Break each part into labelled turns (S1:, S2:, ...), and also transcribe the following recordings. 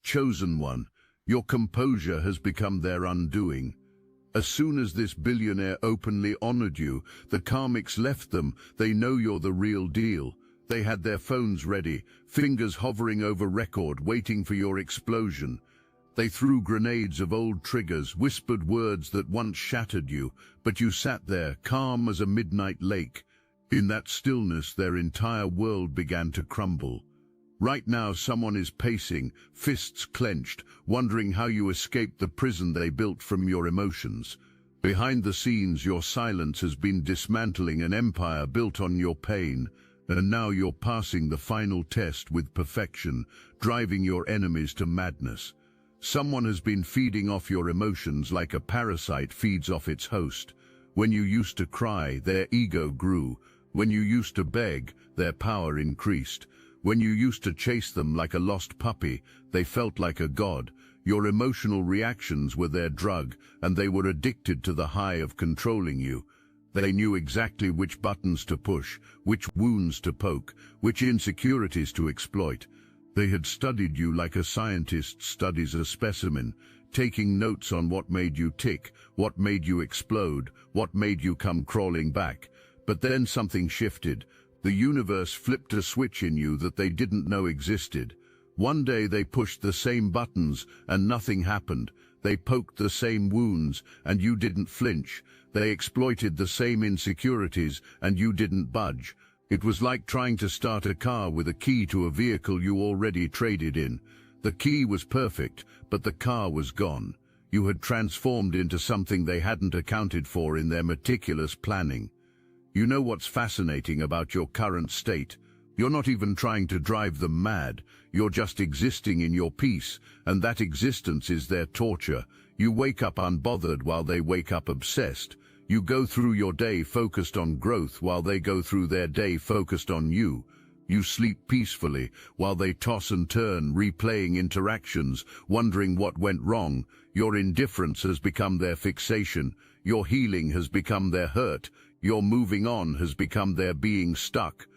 S1: Chosen one, your composure has become their undoing. As soon as this billionaire openly honored you, the karmics left them. They know you're the real deal. They had their phones ready, fingers hovering over record, waiting for your explosion. They threw grenades of old triggers, whispered words that once shattered you, but you sat there, calm as a midnight lake. In that stillness, their entire world began to crumble. Right now, someone is pacing, fists clenched, wondering how you escaped the prison they built from your emotions. Behind the scenes, your silence has been dismantling an empire built on your pain, and now you're passing the final test with perfection, driving your enemies to madness. Someone has been feeding off your emotions like a parasite feeds off its host. When you used to cry, their ego grew. When you used to beg, their power increased. When you used to chase them like a lost puppy, they felt like a god. Your emotional reactions were their drug, and they were addicted to the high of controlling you. They knew exactly which buttons to push, which wounds to poke, which insecurities to exploit. They had studied you like a scientist studies a specimen, taking notes on what made you tick, what made you explode, what made you come crawling back. But then something shifted. The universe flipped a switch in you that they didn't know existed. One day they pushed the same buttons and nothing happened. They poked the same wounds and you didn't flinch. They exploited the same insecurities and you didn't budge. It was like trying to start a car with a key to a vehicle you already traded in. The key was perfect, but the car was gone. You had transformed into something they hadn't accounted for in their meticulous planning. You know what's fascinating about your current state? You're not even trying to drive them mad. You're just existing in your peace, and that existence is their torture. You wake up unbothered while they wake up obsessed. You go through your day focused on growth while they go through their day focused on you. You sleep peacefully while they toss and turn, replaying interactions, wondering what went wrong. Your indifference has become their fixation. Your healing has become their hurt. Your moving on has become their being stuck.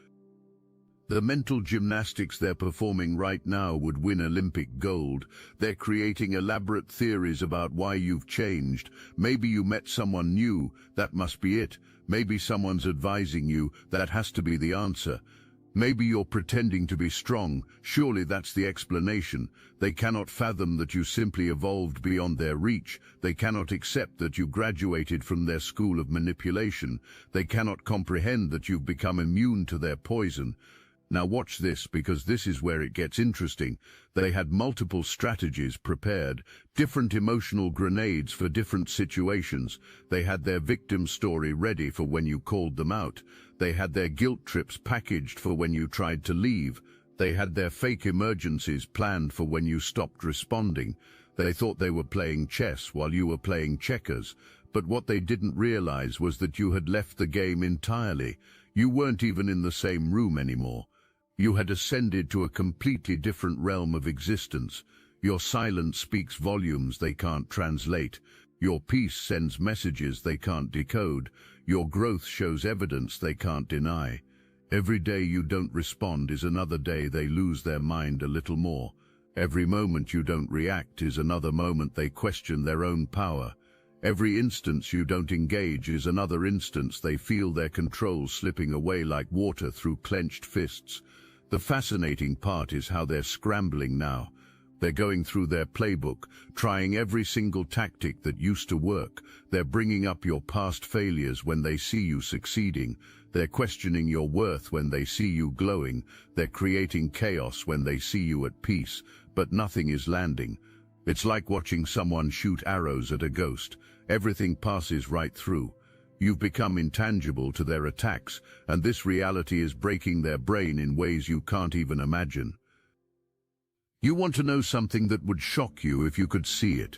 S1: The mental gymnastics they're performing right now would win Olympic gold. They're creating elaborate theories about why you've changed. Maybe you met someone new, that must be it. Maybe someone's advising you, that has to be the answer. Maybe you're pretending to be strong, surely that's the explanation. They cannot fathom that you simply evolved beyond their reach. They cannot accept that you graduated from their school of manipulation. They cannot comprehend that you've become immune to their poison. Now watch this, because this is where it gets interesting. They had multiple strategies prepared, different emotional grenades for different situations. They had their victim story ready for when you called them out. They had their guilt trips packaged for when you tried to leave. They had their fake emergencies planned for when you stopped responding. They thought they were playing chess while you were playing checkers. But what they didn't realize was that you had left the game entirely. You weren't even in the same room anymore. You had ascended to a completely different realm of existence. Your silence speaks volumes they can't translate. Your peace sends messages they can't decode. Your growth shows evidence they can't deny. Every day you don't respond is another day they lose their mind a little more. Every moment you don't react is another moment they question their own power. Every instance you don't engage is another instance they feel their control slipping away like water through clenched fists. The fascinating part is how they're scrambling now. They're going through their playbook, trying every single tactic that used to work. They're bringing up your past failures when they see you succeeding. They're questioning your worth when they see you glowing. They're creating chaos when they see you at peace, but nothing is landing. It's like watching someone shoot arrows at a ghost. Everything passes right through. You've become intangible to their attacks, and this reality is breaking their brain in ways you can't even imagine. You want to know something that would shock you if you could see it?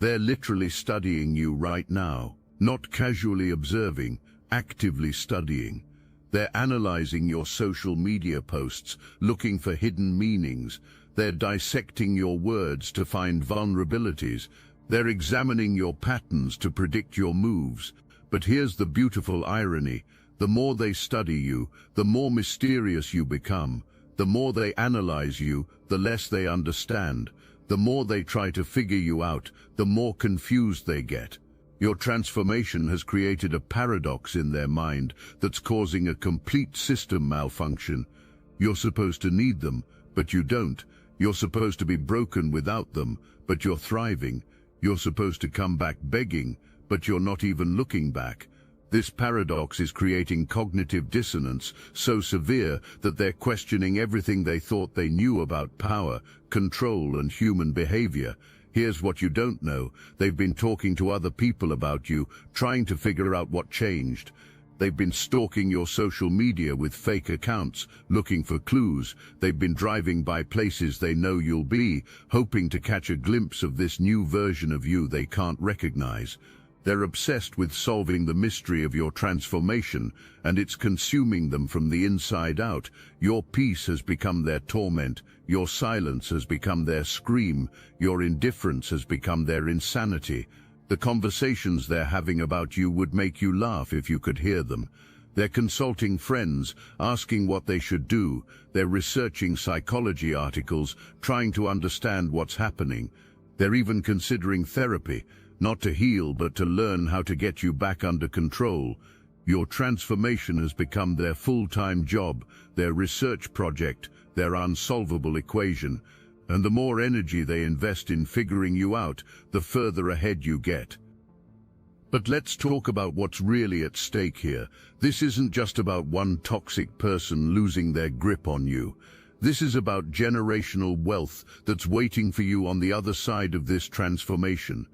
S1: They're literally studying you right now, not casually observing, actively studying. They're analyzing your social media posts, looking for hidden meanings. They're dissecting your words to find vulnerabilities. They're examining your patterns to predict your moves. But here's the beautiful irony. The more they study you, the more mysterious you become. The more they analyze you, the less they understand. The more they try to figure you out, the more confused they get. Your transformation has created a paradox in their mind that's causing a complete system malfunction. You're supposed to need them, but you don't. You're supposed to be broken without them, but you're thriving. You're supposed to come back begging, but you're not even looking back. This paradox is creating cognitive dissonance so severe that they're questioning everything they thought they knew about power, control, and human behavior. Here's what you don't know. They've been talking to other people about you, trying to figure out what changed. They've been stalking your social media with fake accounts, looking for clues. They've been driving by places they know you'll be, hoping to catch a glimpse of this new version of you they can't recognize. They're obsessed with solving the mystery of your transformation, and it's consuming them from the inside out. Your peace has become their torment. Your silence has become their scream. Your indifference has become their insanity. The conversations they're having about you would make you laugh if you could hear them. They're consulting friends, asking what they should do. They're researching psychology articles, trying to understand what's happening. They're even considering therapy, not to heal but to learn how to get you back under control. Your transformation has become their full-time job, their research project, their unsolvable equation. And the more energy they invest in figuring you out, the further ahead you get. But let's talk about what's really at stake here. This isn't just about one toxic person losing their grip on you. This is about generational wealth that's waiting for you on the other side of this transformation.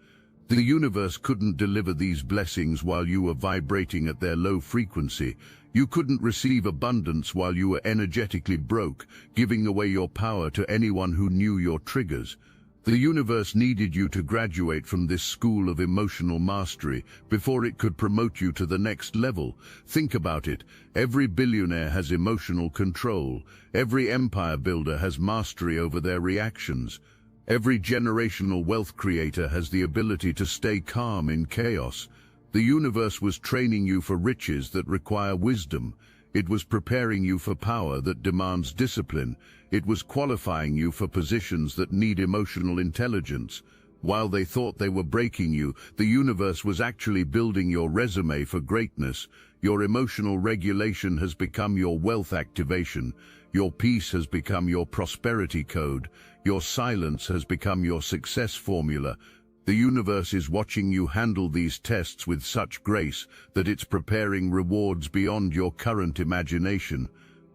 S1: The universe couldn't deliver these blessings while you were vibrating at their low frequency. You couldn't receive abundance while you were energetically broke, giving away your power to anyone who knew your triggers. The universe needed you to graduate from this school of emotional mastery before it could promote you to the next level. Think about it. Every billionaire has emotional control. Every empire builder has mastery over their reactions. Every generational wealth creator has the ability to stay calm in chaos. The universe was training you for riches that require wisdom. It was preparing you for power that demands discipline. It was qualifying you for positions that need emotional intelligence. While they thought they were breaking you, the universe was actually building your resume for greatness. Your emotional regulation has become your wealth activation. Your peace has become your prosperity code. Your silence has become your success formula. The universe is watching you handle these tests with such grace that it's preparing rewards beyond your current imagination.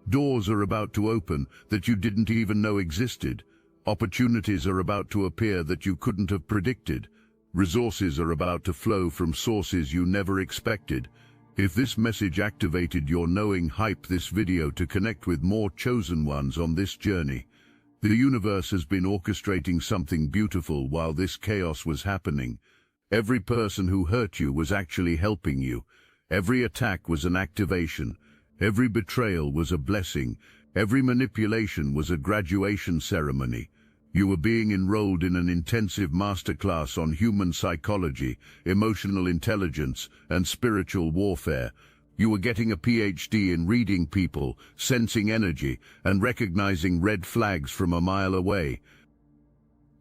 S1: Doors are about to open that you didn't even know existed. Opportunities are about to appear that you couldn't have predicted. Resources are about to flow from sources you never expected. If this message activated your knowing, hype this video to connect with more chosen ones on this journey. The universe has been orchestrating something beautiful while this chaos was happening. Every person who hurt you was actually helping you. Every attack was an activation. Every betrayal was a blessing. Every manipulation was a graduation ceremony. You were being enrolled in an intensive masterclass on human psychology, emotional intelligence, and spiritual warfare. You were getting a PhD in reading people, sensing energy, and recognizing red flags from a mile away.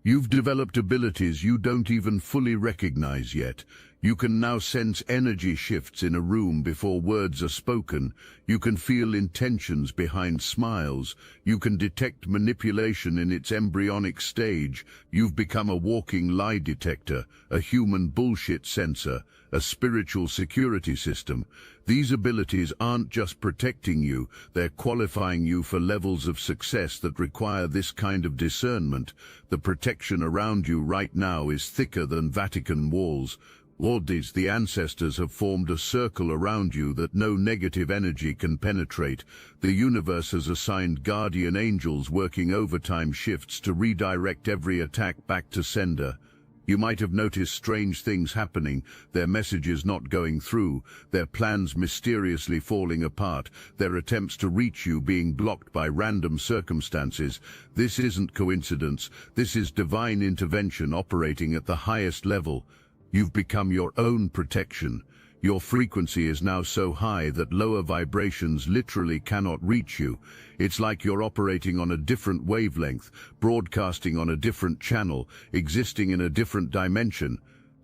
S1: You've developed abilities you don't even fully recognize yet. You can now sense energy shifts in a room before words are spoken. You can feel intentions behind smiles. You can detect manipulation in its embryonic stage. You've become a walking lie detector, a human bullshit sensor, a spiritual security system. These abilities aren't just protecting you, they're qualifying you for levels of success that require this kind of discernment. The protection around you right now is thicker than Vatican walls. Lords, the ancestors have formed a circle around you that no negative energy can penetrate. The universe has assigned guardian angels working overtime shifts to redirect every attack back to sender. You might have noticed strange things happening, their messages not going through, their plans mysteriously falling apart, their attempts to reach you being blocked by random circumstances. This isn't coincidence, this is divine intervention operating at the highest level. You've become your own protection. Your frequency is now so high that lower vibrations literally cannot reach you. It's like you're operating on a different wavelength, broadcasting on a different channel, existing in a different dimension.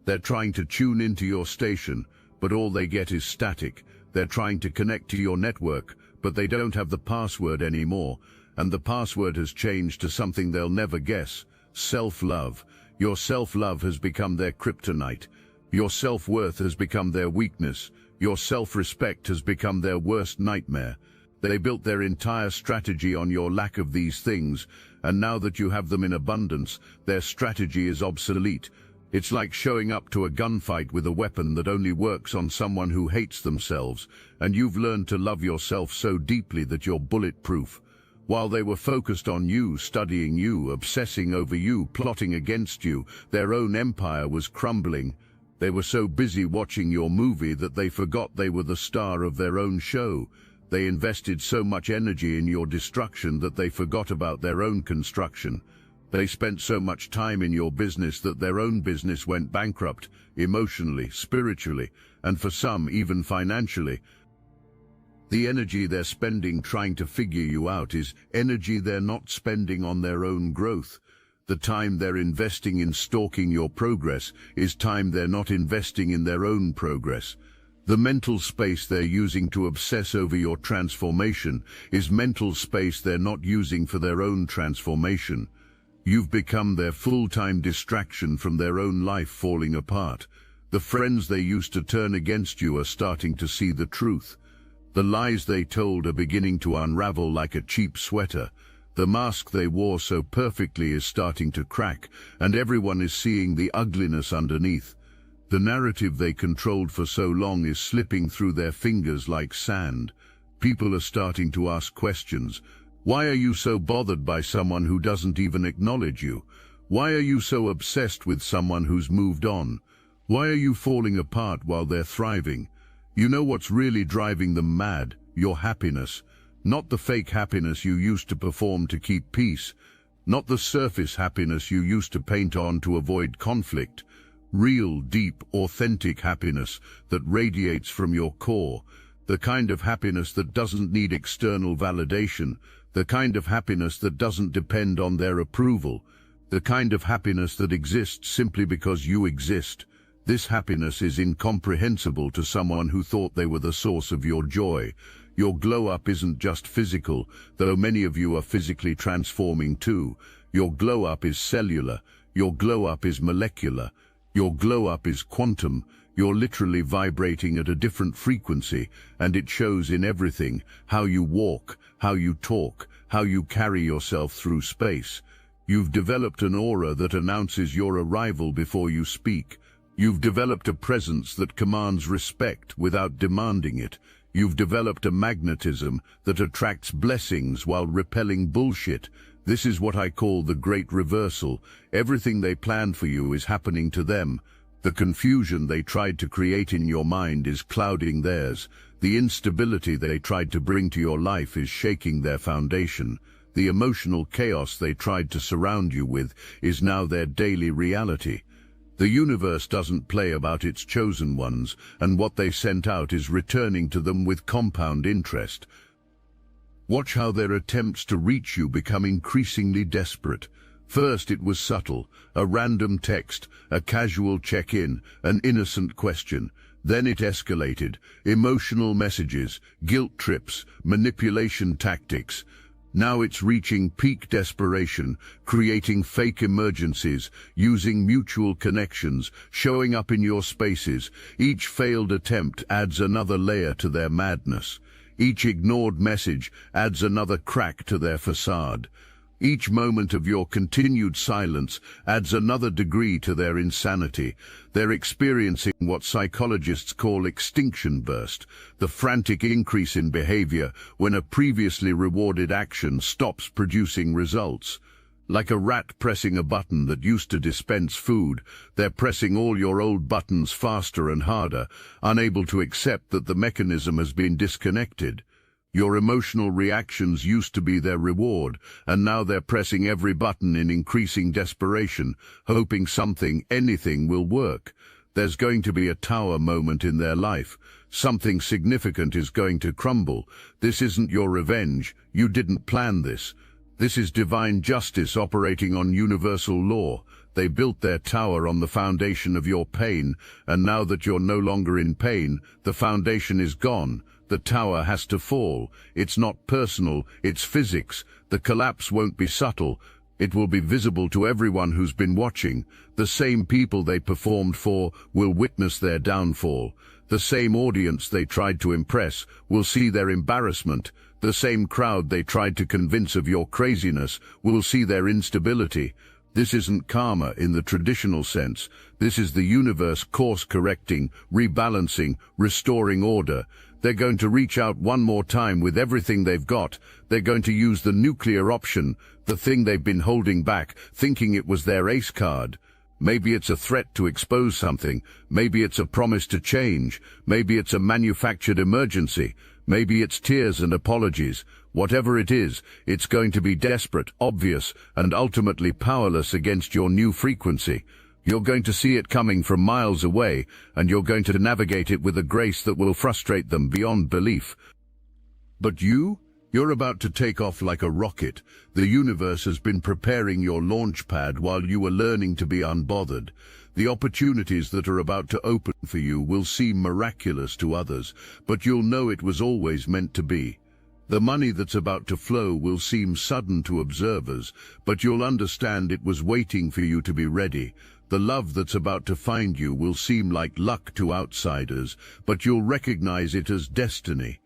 S1: They're trying to tune into your station, but all they get is static. They're trying to connect to your network, but they don't have the password anymore, and the password has changed to something they'll never guess: self-love. Your self-love has become their kryptonite. Your self-worth has become their weakness. Your self-respect has become their worst nightmare. They built their entire strategy on your lack of these things, and now that you have them in abundance, their strategy is obsolete. It's like showing up to a gunfight with a weapon that only works on someone who hates themselves, and you've learned to love yourself so deeply that you're bulletproof. While they were focused on you, studying you, obsessing over you, plotting against you, their own empire was crumbling. They were so busy watching your movie that they forgot they were the star of their own show. They invested so much energy in your destruction that they forgot about their own construction. They spent so much time in your business that their own business went bankrupt, emotionally, spiritually, and for some even financially. The energy they're spending trying to figure you out is energy they're not spending on their own growth. The time they're investing in stalking your progress is time they're not investing in their own progress. The mental space they're using to obsess over your transformation is mental space they're not using for their own transformation. You've become their full-time distraction from their own life falling apart. The friends they used to turn against you are starting to see the truth. The lies they told are beginning to unravel like a cheap sweater. The mask they wore so perfectly is starting to crack, and everyone is seeing the ugliness underneath. The narrative they controlled for so long is slipping through their fingers like sand. People are starting to ask questions. Why are you so bothered by someone who doesn't even acknowledge you? Why are you so obsessed with someone who's moved on? Why are you falling apart while they're thriving? You know what's really driving them mad? Your happiness. Not the fake happiness you used to perform to keep peace. Not the surface happiness you used to paint on to avoid conflict. Real, deep, authentic happiness that radiates from your core. The kind of happiness that doesn't need external validation. The kind of happiness that doesn't depend on their approval. The kind of happiness that exists simply because you exist. This happiness is incomprehensible to someone who thought they were the source of your joy. Your glow-up isn't just physical, though many of you are physically transforming too. Your glow-up is cellular. Your glow-up is molecular. Your glow-up is quantum. You're literally vibrating at a different frequency, and it shows in everything: how you walk, how you talk, how you carry yourself through space. You've developed an aura that announces your arrival before you speak. You've developed a presence that commands respect without demanding it. You've developed a magnetism that attracts blessings while repelling bullshit. This is what I call the great reversal. Everything they planned for you is happening to them. The confusion they tried to create in your mind is clouding theirs. The instability they tried to bring to your life is shaking their foundation. The emotional chaos they tried to surround you with is now their daily reality. The universe doesn't play about its chosen ones, and what they sent out is returning to them with compound interest. Watch how their attempts to reach you become increasingly desperate. First it was subtle, a random text, a casual check-in, an innocent question. Then it escalated, emotional messages, guilt trips, manipulation tactics. Now it's reaching peak desperation, creating fake emergencies, using mutual connections, showing up in your spaces. Each failed attempt adds another layer to their madness. Each ignored message adds another crack to their facade. Each moment of your continued silence adds another degree to their insanity. They're experiencing what psychologists call extinction burst, the frantic increase in behavior when a previously rewarded action stops producing results. Like a rat pressing a button that used to dispense food, they're pressing all your old buttons faster and harder, unable to accept that the mechanism has been disconnected. Your emotional reactions used to be their reward, and now they're pressing every button in increasing desperation, hoping something, anything will work. There's going to be a tower moment in their life. Something significant is going to crumble. This isn't your revenge. You didn't plan this. This is divine justice operating on universal law. They built their tower on the foundation of your pain, and now that you're no longer in pain, the foundation is gone. The tower has to fall. It's not personal, it's physics. The collapse won't be subtle. It will be visible to everyone who's been watching. The same people they performed for will witness their downfall. The same audience they tried to impress will see their embarrassment. The same crowd they tried to convince of your craziness will see their instability. This isn't karma in the traditional sense. This is the universe course-correcting, rebalancing, restoring order. They're going to reach out one more time with everything they've got. They're going to use the nuclear option, the thing they've been holding back, thinking it was their ace card. Maybe it's a threat to expose something. Maybe it's a promise to change. Maybe it's a manufactured emergency. Maybe it's tears and apologies. Whatever it is, it's going to be desperate, obvious, and ultimately powerless against your new frequency. You're going to see it coming from miles away, and you're going to navigate it with a grace that will frustrate them beyond belief. But you're about to take off like a rocket. The universe has been preparing your launch pad while you were learning to be unbothered. The opportunities that are about to open for you will seem miraculous to others, but you'll know it was always meant to be. The money that's about to flow will seem sudden to observers, but you'll understand it was waiting for you to be ready. The love that's about to find you will seem like luck to outsiders, but you'll recognize it as destiny.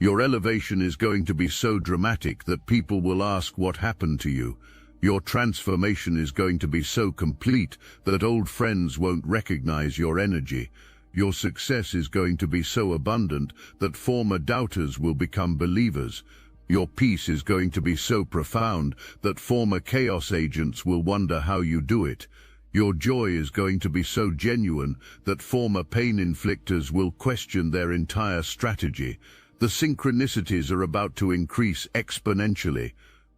S1: Your elevation is going to be so dramatic that people will ask what happened to you. Your transformation is going to be so complete that old friends won't recognize your energy. Your success is going to be so abundant that former doubters will become believers. Your peace is going to be so profound that former chaos agents will wonder how you do it. Your joy is going to be so genuine that former pain inflictors will question their entire strategy. The synchronicities are about to increase exponentially.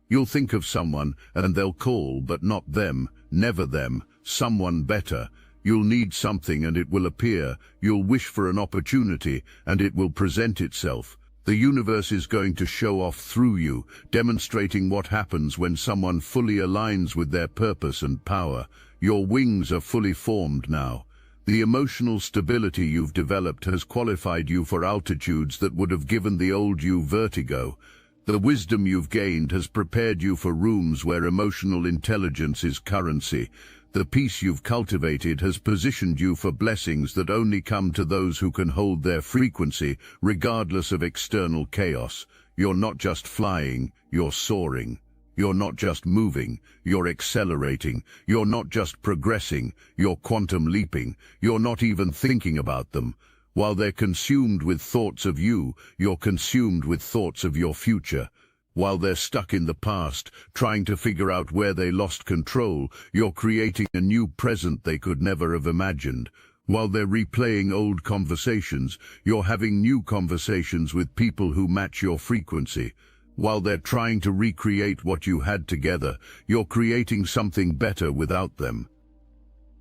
S1: You'll think of someone and they'll call, but not them, never them, someone better. You'll need something and it will appear. You'll wish for an opportunity and it will present itself. The universe is going to show off through you, demonstrating what happens when someone fully aligns with their purpose and power. Your wings are fully formed now. The emotional stability you've developed has qualified you for altitudes that would have given the old you vertigo. The wisdom you've gained has prepared you for rooms where emotional intelligence is currency. The peace you've cultivated has positioned you for blessings that only come to those who can hold their frequency, regardless of external chaos. You're not just flying, you're soaring. You're not just moving, you're accelerating. You're not just progressing, you're quantum leaping. You're not even thinking about them. While they're consumed with thoughts of you, you're consumed with thoughts of your future. While they're stuck in the past, trying to figure out where they lost control, you're creating a new present they could never have imagined. While they're replaying old conversations, you're having new conversations with people who match your frequency. While they're trying to recreate what you had together, you're creating something better without them.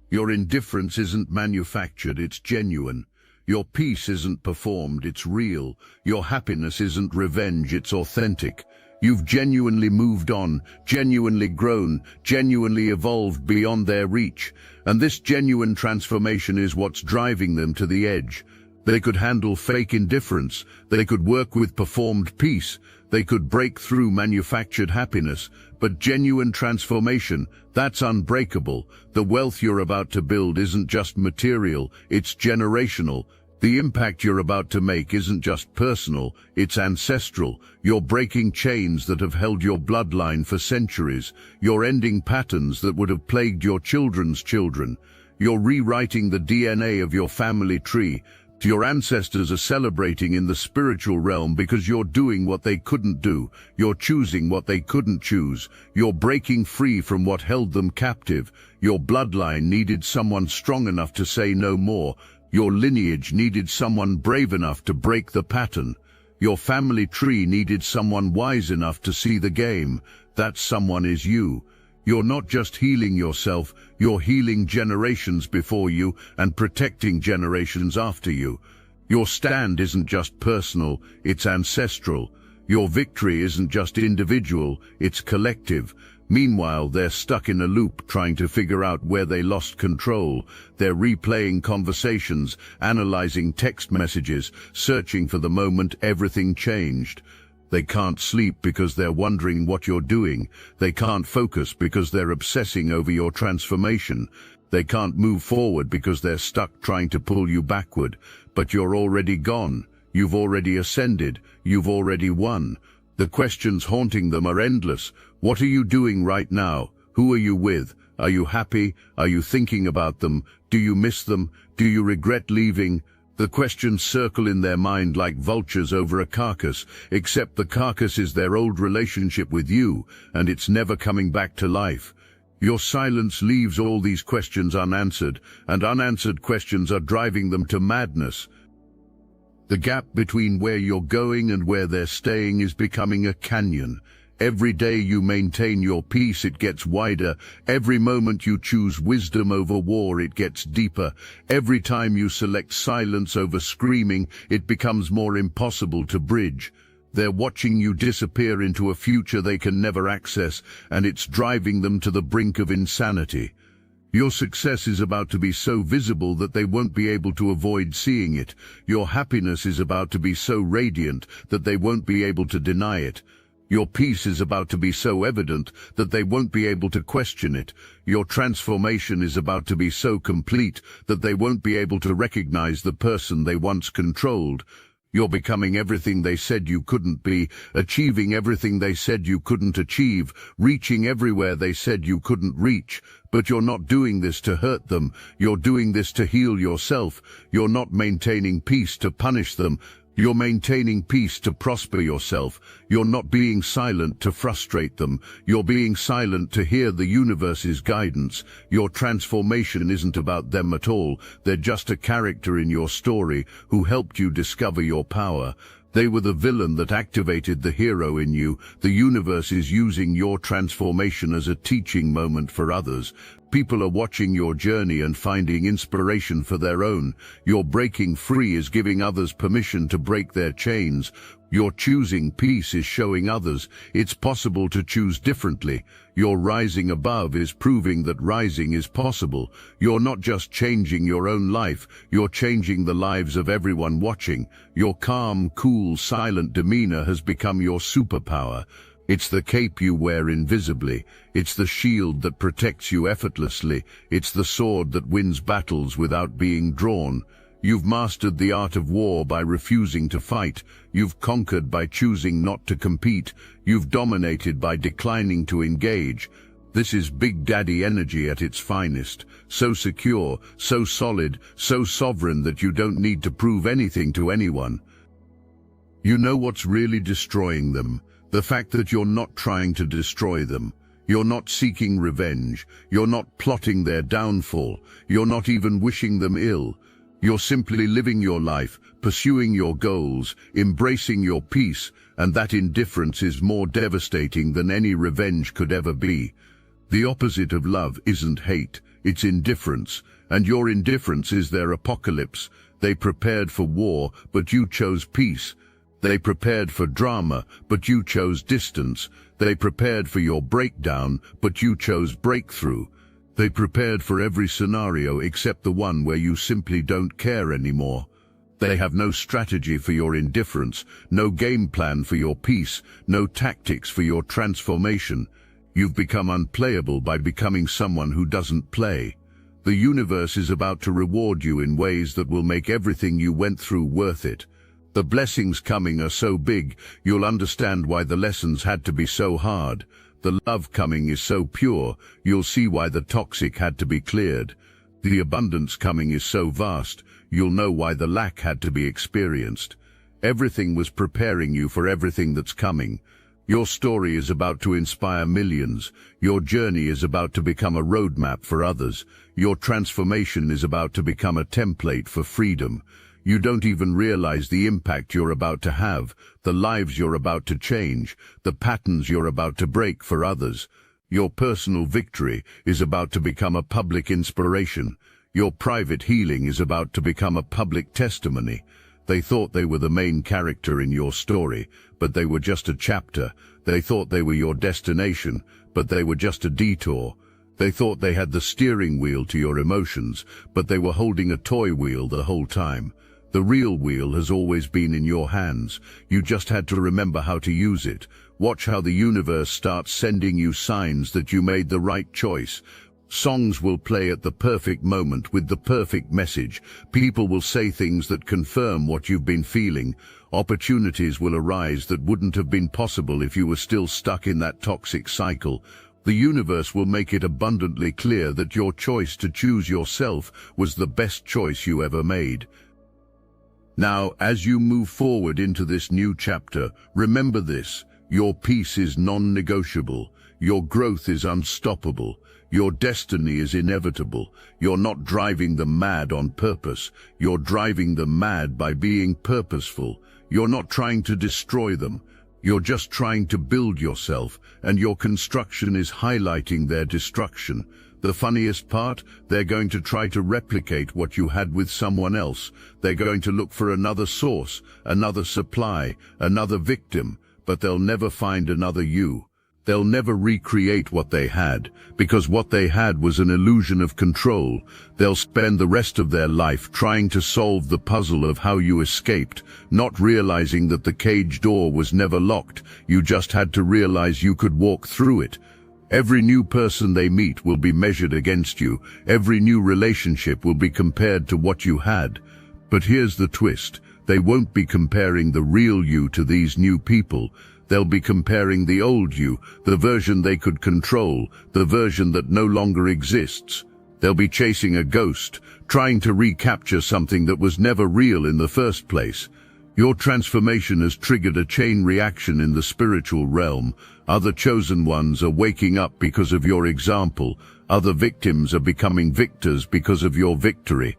S1: Your indifference isn't manufactured, it's genuine. Your peace isn't performed, it's real. Your happiness isn't revenge, it's authentic. You've genuinely moved on, genuinely grown, genuinely evolved beyond their reach. And this genuine transformation is what's driving them to the edge. They could handle fake indifference. They could work with performed peace. They could break through manufactured happiness. But genuine transformation, that's unbreakable. The wealth you're about to build isn't just material, it's generational. The impact you're about to make isn't just personal, it's ancestral. You're breaking chains that have held your bloodline for centuries. You're ending patterns that would have plagued your children's children. You're rewriting the DNA of your family tree. Your ancestors are celebrating in the spiritual realm because you're doing what they couldn't do. You're choosing what they couldn't choose. You're breaking free from what held them captive. Your bloodline needed someone strong enough to say no more. Your lineage needed someone brave enough to break the pattern. Your family tree needed someone wise enough to see the game. That someone is you. You're not just healing yourself, you're healing generations before you and protecting generations after you. Your stand isn't just personal, it's ancestral. Your victory isn't just individual, it's collective. Meanwhile, they're stuck in a loop trying to figure out where they lost control. They're replaying conversations, analyzing text messages, searching for the moment everything changed. They can't sleep because they're wondering what you're doing. They can't focus because they're obsessing over your transformation. They can't move forward because they're stuck trying to pull you backward. But you're already gone. You've already ascended. You've already won. The questions haunting them are endless. What are you doing right now? Who are you with? Are you happy? Are you thinking about them? Do you miss them? Do you regret leaving? The questions circle in their mind like vultures over a carcass, except the carcass is their old relationship with you, and it's never coming back to life. Your silence leaves all these questions unanswered, and unanswered questions are driving them to madness. The gap between where you're going and where they're staying is becoming a canyon. Every day you maintain your peace, it gets wider. Every moment you choose wisdom over war, it gets deeper. Every time you select silence over screaming, it becomes more impossible to bridge. They're watching you disappear into a future they can never access, and it's driving them to the brink of insanity. Your success is about to be so visible that they won't be able to avoid seeing it. Your happiness is about to be so radiant that they won't be able to deny it. Your peace is about to be so evident that they won't be able to question it. Your transformation is about to be so complete that they won't be able to recognize the person they once controlled. You're becoming everything they said you couldn't be, achieving everything they said you couldn't achieve, reaching everywhere they said you couldn't reach. But you're not doing this to hurt them. You're doing this to heal yourself. You're not maintaining peace to punish them. You're maintaining peace to prosper yourself. You're not being silent to frustrate them. You're being silent to hear the universe's guidance. Your transformation isn't about them at all. They're just a character in your story who helped you discover your power. They were the villain that activated the hero in you. The universe is using your transformation as a teaching moment for others. People are watching your journey and finding inspiration for their own. Your breaking free is giving others permission to break their chains. Your choosing peace is showing others it's possible to choose differently. Your rising above is proving that rising is possible. You're not just changing your own life, you're changing the lives of everyone watching. Your calm, cool, silent demeanor has become your superpower. It's the cape you wear invisibly. It's the shield that protects you effortlessly. It's the sword that wins battles without being drawn. You've mastered the art of war by refusing to fight. You've conquered by choosing not to compete. You've dominated by declining to engage. This is Big Daddy energy at its finest. So secure, so solid, so sovereign that you don't need to prove anything to anyone. You know what's really destroying them. The fact that you're not trying to destroy them. You're not seeking revenge. You're not plotting their downfall. You're not even wishing them ill. You're simply living your life, pursuing your goals, embracing your peace, and that indifference is more devastating than any revenge could ever be. The opposite of love isn't hate, it's indifference, and your indifference is their apocalypse. They prepared for war, but you chose peace. They prepared for drama, but you chose distance. They prepared for your breakdown, but you chose breakthrough. They prepared for every scenario except the one where you simply don't care anymore. They have no strategy for your indifference, no game plan for your peace, no tactics for your transformation. You've become unplayable by becoming someone who doesn't play. The universe is about to reward you in ways that will make everything you went through worth it. The blessings coming are so big, you'll understand why the lessons had to be so hard. The love coming is so pure, you'll see why the toxic had to be cleared. The abundance coming is so vast, you'll know why the lack had to be experienced. Everything was preparing you for everything that's coming. Your story is about to inspire millions. Your journey is about to become a roadmap for others. Your transformation is about to become a template for freedom. You don't even realize the impact you're about to have, the lives you're about to change, the patterns you're about to break for others. Your personal victory is about to become a public inspiration. Your private healing is about to become a public testimony. They thought they were the main character in your story, but they were just a chapter. They thought they were your destination, but they were just a detour. They thought they had the steering wheel to your emotions, but they were holding a toy wheel the whole time. The real wheel has always been in your hands. You just had to remember how to use it. Watch how the universe starts sending you signs that you made the right choice. Songs will play at the perfect moment with the perfect message. People will say things that confirm what you've been feeling. Opportunities will arise that wouldn't have been possible if you were still stuck in that toxic cycle. The universe will make it abundantly clear that your choice to choose yourself was the best choice you ever made. Now, as you move forward into this new chapter, remember this: your peace is non-negotiable. Your growth is unstoppable. Your destiny is inevitable. You're not driving them mad on purpose. You're driving them mad by being purposeful. You're not trying to destroy them. You're just trying to build yourself, and your construction is highlighting their destruction. The funniest part, they're going to try to replicate what you had with someone else. They're going to look for another source, another supply, another victim, but they'll never find another you. They'll never recreate what they had, because what they had was an illusion of control. They'll spend the rest of their life trying to solve the puzzle of how you escaped, not realizing that the cage door was never locked. You just had to realize you could walk through it. Every new person they meet will be measured against you. Every new relationship will be compared to what you had. But here's the twist: they won't be comparing the real you to these new people. They'll be comparing the old you, the version they could control, the version that no longer exists. They'll be chasing a ghost, trying to recapture something that was never real in the first place. Your transformation has triggered a chain reaction in the spiritual realm. Other chosen ones are waking up because of your example. Other victims are becoming victors because of your victory.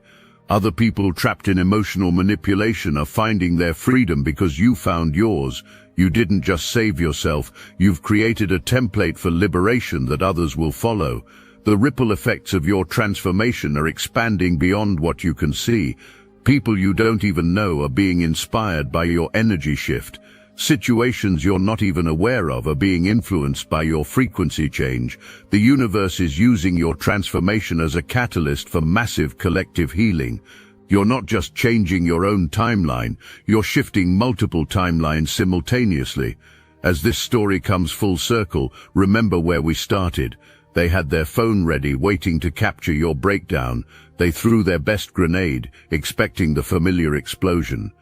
S1: Other people trapped in emotional manipulation are finding their freedom because you found yours. You didn't just save yourself, you've created a template for liberation that others will follow. The ripple effects of your transformation are expanding beyond what you can see. People you don't even know are being inspired by your energy shift. Situations you're not even aware of are being influenced by your frequency change. The universe is using your transformation as a catalyst for massive collective healing. You're not just changing your own timeline, you're shifting multiple timelines simultaneously. As this story comes full circle, remember where we started. They had their phone ready, waiting to capture your breakdown. They threw their best grenade, expecting the familiar explosion.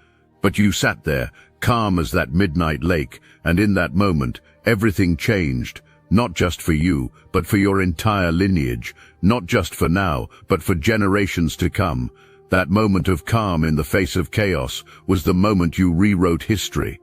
S1: But you sat there, calm as that midnight lake, and in that moment, everything changed. Not just for you, but for your entire lineage. Not just for now, but for generations to come. That moment of calm in the face of chaos was the moment you rewrote history.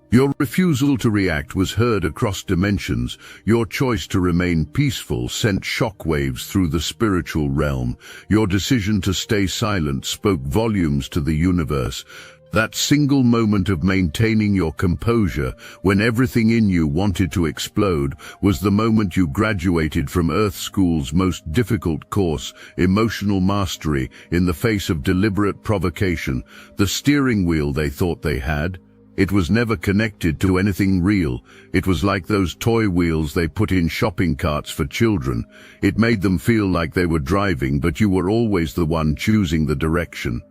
S1: Your refusal to react was heard across dimensions. Your choice to remain peaceful sent shockwaves through the spiritual realm. Your decision to stay silent spoke volumes to the universe. That single moment of maintaining your composure when everything in you wanted to explode was the moment you graduated from Earth School's most difficult course, emotional mastery, in the face of deliberate provocation. The steering wheel they thought they had, it was never connected to anything real. It was like those toy wheels they put in shopping carts for children. It made them feel like they were driving, but you were always the one choosing the direction.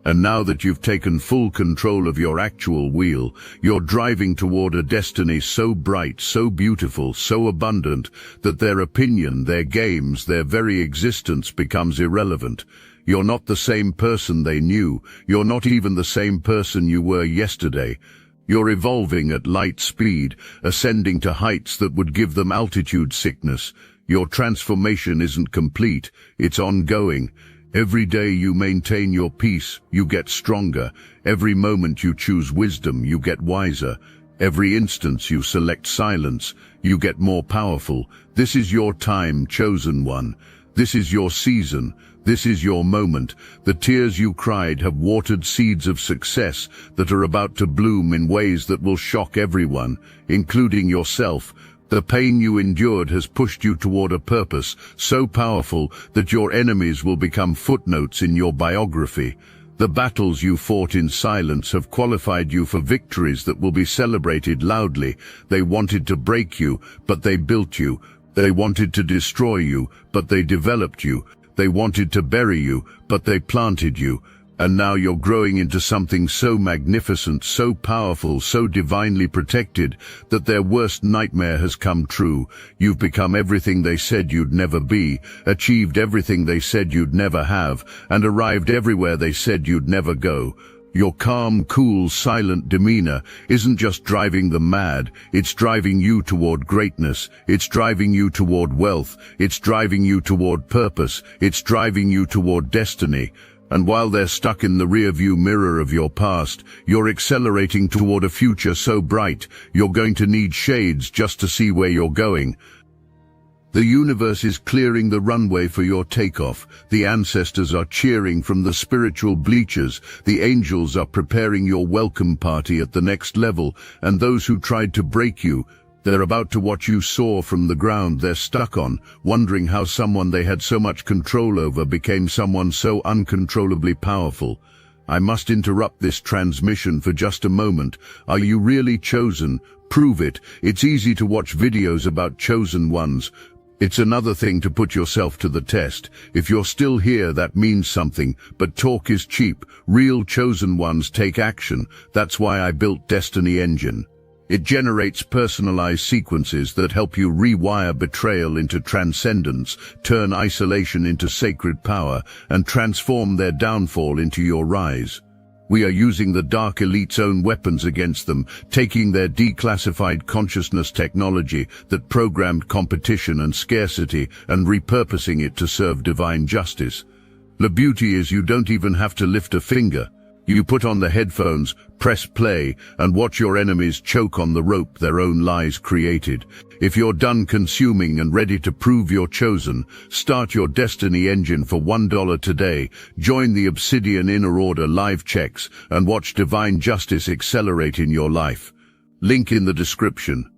S1: And now that you've taken full control of your actual wheel, you're driving toward a destiny so bright, so beautiful, so abundant, that their opinion, their games, their very existence becomes irrelevant. You're not the same person they knew. You're not even the same person you were yesterday. You're evolving at light speed, ascending to heights that would give them altitude sickness. Your transformation isn't complete, it's ongoing. Every day you maintain your peace, you get stronger. Every moment you choose wisdom, you get wiser. Every instance you select silence, you get more powerful. This is your time, chosen one. This is your season. This is your moment. The tears you cried have watered seeds of success that are about to bloom in ways that will shock everyone, including yourself. The pain you endured has pushed you toward a purpose so powerful that your enemies will become footnotes in your biography. The battles you fought in silence have qualified you for victories that will be celebrated loudly. They wanted to break you, but they built you. They wanted to destroy you, but they developed you. They wanted to bury you, but they planted you. And now you're growing into something so magnificent, so powerful, so divinely protected, that their worst nightmare has come true. You've become everything they said you'd never be, achieved everything they said you'd never have, and arrived everywhere they said you'd never go. Your calm, cool, silent demeanor isn't just driving them mad, it's driving you toward greatness, it's driving you toward wealth, it's driving you toward purpose, it's driving you toward destiny. And while they're stuck in the rearview mirror of your past, you're accelerating toward a future so bright, you're going to need shades just to see where you're going. The universe is clearing the runway for your takeoff. The ancestors are cheering from the spiritual bleachers. The angels are preparing your welcome party at the next level. And those who tried to break you, they're about to watch you soar from the ground they're stuck on, wondering how someone they had so much control over became someone so uncontrollably powerful. I must interrupt this transmission for just a moment. Are you really chosen? Prove it. It's easy to watch videos about chosen ones. It's another thing to put yourself to the test. If you're still here, that means something, but talk is cheap. Real chosen ones take action. That's why I built Destiny Engine. It generates personalized sequences that help you rewire betrayal into transcendence, turn isolation into sacred power, and transform their downfall into your rise. We are using the Dark Elite's own weapons against them, taking their declassified consciousness technology that programmed competition and scarcity and repurposing it to serve divine justice. The beauty is you don't even have to lift a finger. You put on the headphones, press play, and watch your enemies choke on the rope their own lies created. If you're done consuming and ready to prove you're chosen, start your Destiny Engine for $1 today. Join the Obsidian Inner Order live checks and watch divine justice accelerate in your life. Link in the description.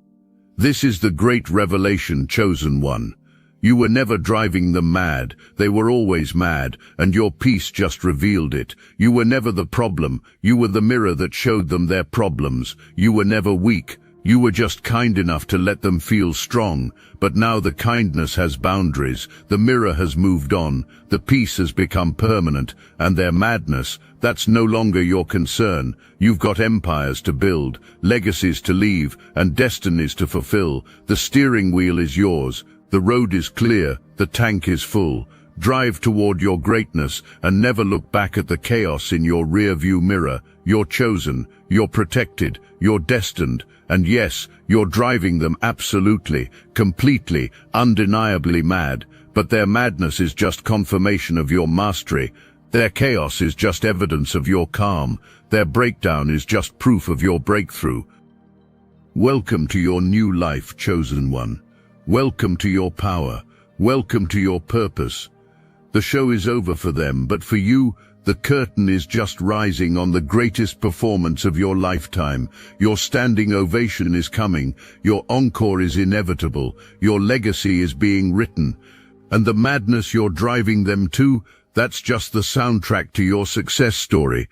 S1: This is the great revelation, chosen one. You were never driving them mad, they were always mad, and your peace just revealed it. You were never the problem, you were the mirror that showed them their problems. You were never weak, you were just kind enough to let them feel strong. But now the kindness has boundaries, the mirror has moved on, the peace has become permanent, and their madness, that's no longer your concern. You've got empires to build, legacies to leave, and destinies to fulfill. The steering wheel is yours. The road is clear, the tank is full. Drive toward your greatness and never look back at the chaos in your rearview mirror. You're chosen, you're protected, you're destined, and yes, you're driving them absolutely, completely, undeniably mad. But their madness is just confirmation of your mastery. Their chaos is just evidence of your calm. Their breakdown is just proof of your breakthrough. Welcome to your new life, chosen one. Welcome to your power. Welcome to your purpose. The show is over for them, but for you, the curtain is just rising on the greatest performance of your lifetime. Your standing ovation is coming. Your encore is inevitable. Your legacy is being written. And the madness you're driving them to, that's just the soundtrack to your success story.